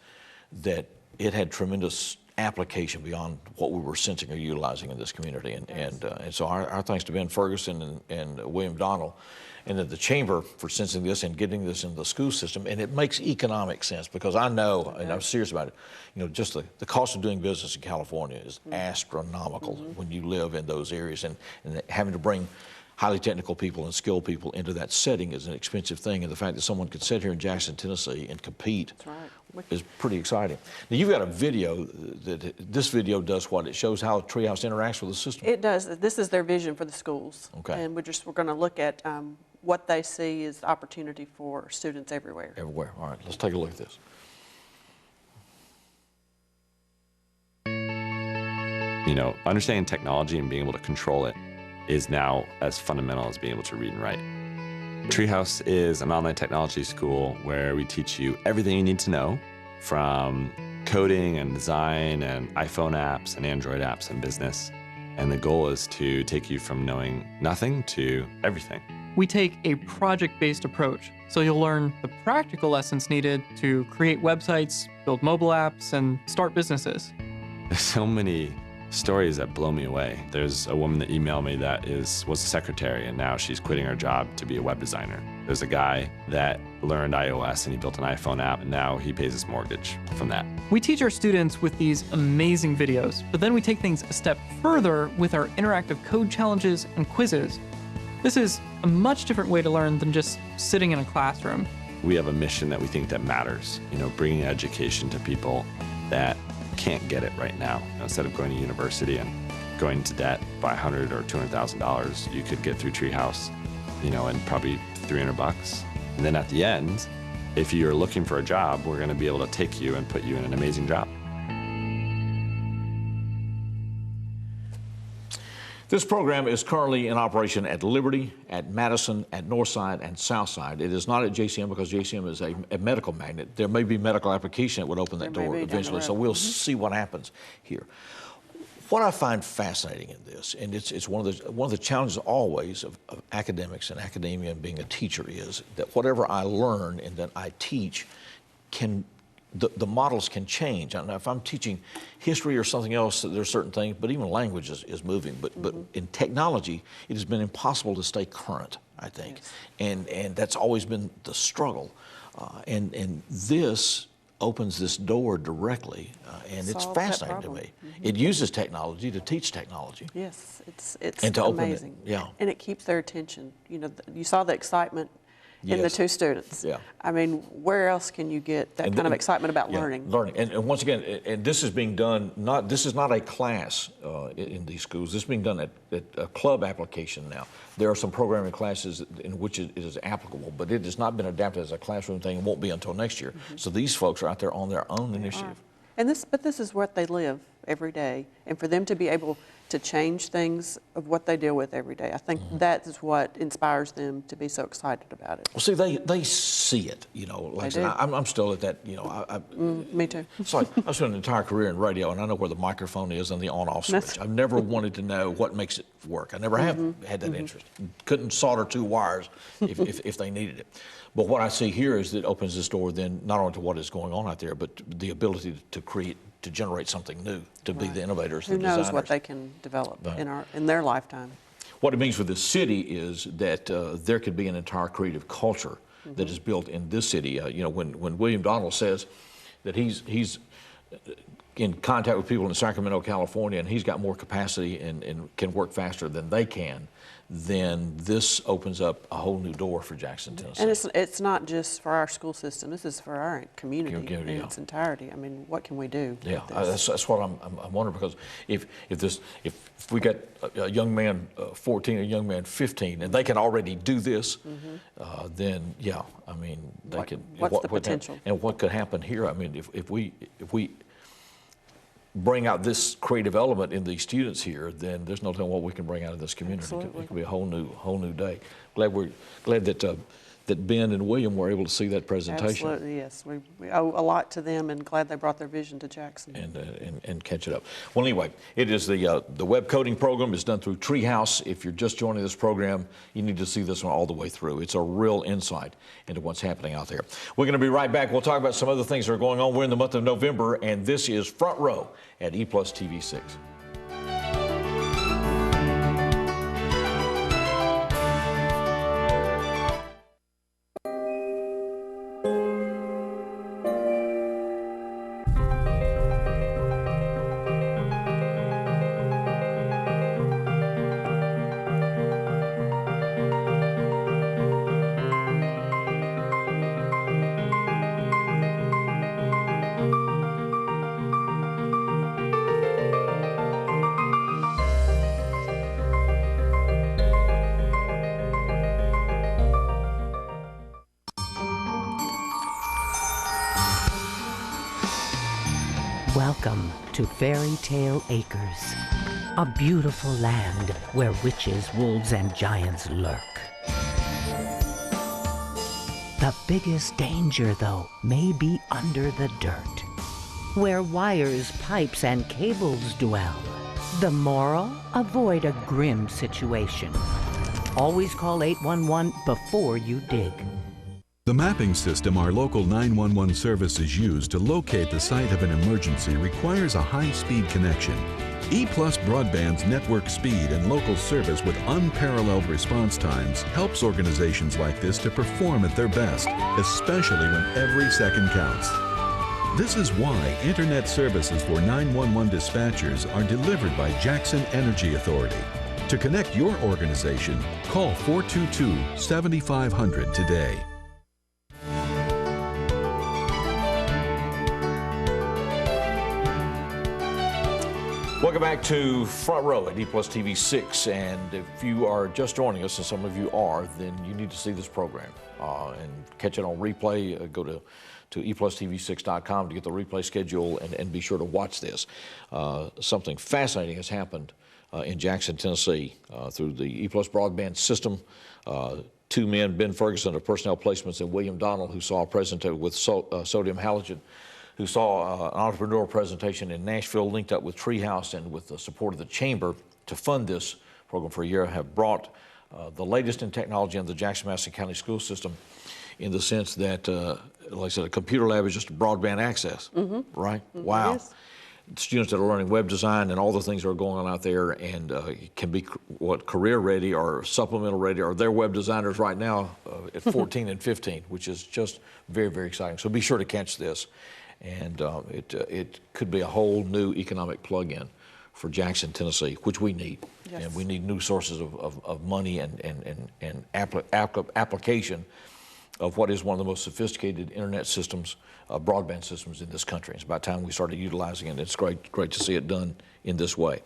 that it had tremendous application beyond what we were sensing or utilizing in this community. And so our thanks to Ben Ferguson and William Donald, and then the Chamber for sensing this and getting this into the school system. And it makes economic sense, because I know, and I'm serious about it, you know, just the cost of doing business in California is astronomical when you live in those areas, and having to bring highly technical people and skilled people into that setting is an expensive thing. And the fact that someone could sit here in Jackson, Tennessee and compete is pretty exciting. Now, you've got a video this video does what? It shows how TreeHouse interacts with the system? It does. This is their vision for the schools. Okay. And we're going to look at what they see as opportunity for students everywhere. Everywhere. All right, let's take a look at this. You know, understanding technology and being able to control it is now as fundamental as being able to read and write. TreeHouse is an online technology school where we teach you everything you need to know, from coding and design and iPhone apps and Android apps and business. And the goal is to take you from knowing nothing to everything. We take a project-based approach, so you'll learn the practical lessons needed to create websites, build mobile apps, and start businesses. There's so many stories that blow me away. There's a woman that emailed me that was a secretary, and now she's quitting her job to be a web designer. There's a guy that learned iOS and he built an iPhone app, and now he pays his mortgage from that. We teach our students with these amazing videos, but then we take things a step further with our interactive code challenges and quizzes. This is a much different way to learn than just sitting in a classroom. We have a mission that we think that matters, you know, bringing education to people that can't get it right now. You know, instead of going to university and going into debt by $100,000 or $200,000, you could get through TreeHouse, you know, in probably $300. And then at the end, if you're looking for a job, we're going to be able to take you and put you in an amazing job. This program is currently in operation at Liberty, at Madison, at Northside, and Southside. It is not at JCM, because JCM is a medical magnet. There may be medical application that would open that door eventually, so we'll see what happens here. What I find fascinating in this, and it's one of the challenges always of academics and academia and being a teacher, is that whatever I learn and that I teach the models can change. Now, if I'm teaching history or something else, there's certain things, but even language is moving. But in technology, it has been impossible to stay current, I think. Yes. And that's always been the struggle. And this opens this door directly, and it's fascinating to me. It uses technology to teach technology. Yes, it's and to amazing. Open it, yeah. And it keeps their attention. You know, you saw the excitement in the two students. Yeah. I mean, where else can you get that kind of excitement about learning? Learning. And once again, and this is being done, this is not a class in these schools. This is being done at a club application now. There are some programming classes in which it is applicable, but it has not been adapted as a classroom thing and won't be until next year. So these folks are out there on their own initiative. And this is what they live every day. And for them to be able to change things of what they deal with every day, I think that is what inspires them to be so excited about it. Well, see, they see it, you know. Like I said, I'm still at that, you know. Me too. It's like I spent an entire career in radio, and I know where the microphone is and the on-off switch. I've never wanted to know what makes it work. I never have had that interest. Couldn't solder two wires if they needed it. But what I see here is that it opens this door then not only to what is going on out there, but the ability to create, to generate something new, to be the innovators, the designers. Who knows what they can develop in their lifetime. What it means for the city is that there could be an entire creative culture that is built in this city. You know, when William Donald says that he's in contact with people in Sacramento, California, and he's got more capacity and can work faster than they can, then this opens up a whole new door for Jackson, Tennessee. And it's not just for our school system. This is for our community in its entirety. I mean, what can we do? Yeah, that's what I'm wondering, because if we got a young man 14, a young man 15, and they can already do this, then yeah, I mean, they can. What's the potential? And what could happen here? I mean, if we bring out this creative element in these students here, then there's no telling what we can bring out of this community. It could be a whole new day. Glad that that Ben and William were able to see that presentation. Absolutely, yes. We owe a lot to them, and glad they brought their vision to Jackson. And catch it up. Well, anyway, it is the web coding program is done through TreeHouse. If you're just joining this program, you need to see this one all the way through. It's a real insight into what's happening out there. We're going to be right back. We'll talk about some other things that are going on. We're in the month of November, and this is Front Row at E+ TV 6. Welcome to Fairy Tale Acres, a beautiful land where witches, wolves, and giants lurk. The biggest danger, though, may be under the dirt, where wires, pipes, and cables dwell. The moral? Avoid a grim situation. Always call 811 before you dig. The mapping system our local 911 services use to locate the site of an emergency requires a high-speed connection. E+ Broadband's network speed and local service with unparalleled response times helps organizations like this to perform at their best, especially when every second counts. This is why Internet services for 911 dispatchers are delivered by Jackson Energy Authority. To connect your organization, call 422-7500 today. Welcome back to Front Row at E+ TV 6, and if you are just joining us, and some of you are, then you need to see this program and catch it on replay. Go to eplusTV6.com to get the replay schedule and be sure to watch this. Something fascinating has happened in Jackson, Tennessee through the E+ broadband system. Two men, Ben Ferguson of Personnel Placements and William Donald, who saw a presentation with sodium halogen, who saw an entrepreneurial presentation in Nashville, linked up with TreeHouse and with the support of the Chamber to fund this program for a year, have brought the latest in technology in the Jackson-Madison County school system, in the sense that, like I said, a computer lab is just broadband access, right? Wow. Yes. Students that are learning web design and all the things that are going on out there, and can be career ready or supplemental ready, or they're web designers right now at 14 and 15, which is just very, very exciting. So be sure to catch this. And it could be a whole new economic plug-in for Jackson, Tennessee, which we need. Yes. And we need new sources of money and application of what is one of the most sophisticated internet systems, broadband systems in this country. It's about time we started utilizing it. It's great to see it done in this way.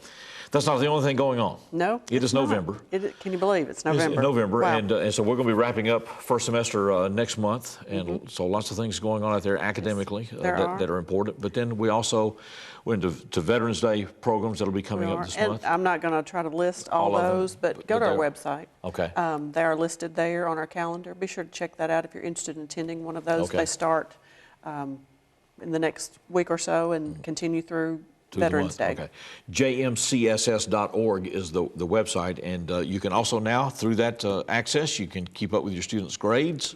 That's not the only thing going on. No. It is November. Can you believe it's November? It's November, wow. and so we're going to be wrapping up first semester next month, and so lots of things going on out there academically that are important. But then we're into Veterans Day programs that'll be coming up this month. I'm not going to try to list all those, but go to our website. Okay. They are listed there on our calendar. Be sure to check that out if you're interested in attending one of those. Okay. They start in the next week or so and continue through Veterans Day. Okay. JMCSS.org is the website, and you can also now, through that access, you can keep up with your students' grades.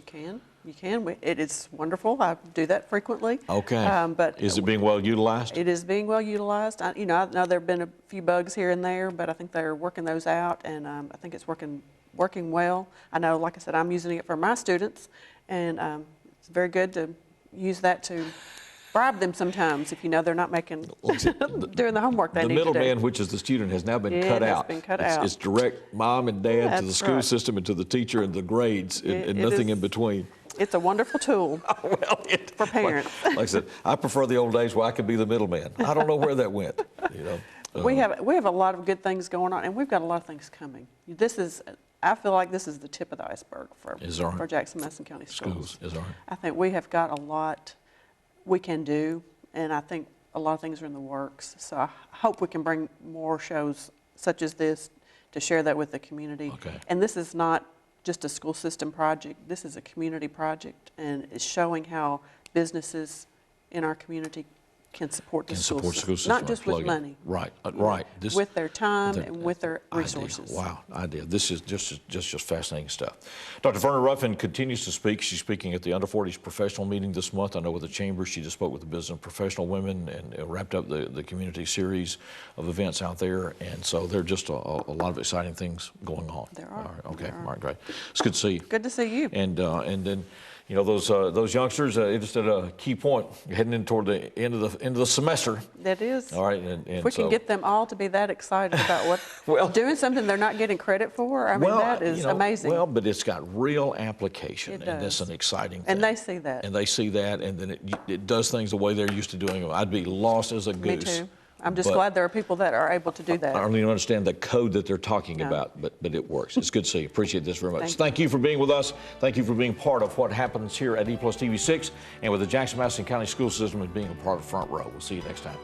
You can. It is wonderful. I do that frequently. Okay. But is it being well utilized? It is being well utilized. I know there have been a few bugs here and there, but I think they're working those out, and I think it's working well. I know, like I said, I'm using it for my students, and it's very good to use that to bribe them sometimes if you know they're not doing the homework they need to do. The middleman, which is the student, has now been cut out. It's direct mom and dad to the school system and to the teacher and the grades, and nothing in between. It's a wonderful tool for parents. Like I said, I prefer the old days where I could be the middleman. I don't know where that went. We have a lot of good things going on, and we've got a lot of things coming. I feel like this is the tip of the iceberg for Jackson-Madison County schools. I think we have got a lot we can do, and I think a lot of things are in the works. So I hope we can bring more shows such as this to share that with the community. Okay. And this is not just a school system project. This is a community project, and it's showing how businesses in our community can support the school system, not just with money. Right, right. With their time and with their resources. Wow, idea. This is just fascinating stuff. Dr. Verna Ruffin continues to speak. She's speaking at the Under 40s professional meeting this month. I know with the Chamber, she just spoke with the Business and Professional Women and wrapped up the community series of events out there. And so there are just a lot of exciting things going on. There are. All right, okay, all right, great. It's good to see you. Good to see you. And then, you know, those youngsters, just at a key point, heading in toward the end of the semester. That is. All right, and if we can get them all to be that excited about what doing something they're not getting credit for, I mean, that is amazing. Well, but it's got real application, and that's an exciting thing. And they see that. And they see that, and then it does things the way they're used to doing them. I'd be lost as a goose. Me too. I'm just glad there are people that are able to do that. I don't even understand the code that they're talking about, but it works. It's good to see you. Appreciate this very much. Thank you for being with us. Thank you for being part of what happens here at E+ TV 6 and with the Jackson-Madison County School System and being a part of Front Row. We'll see you next time.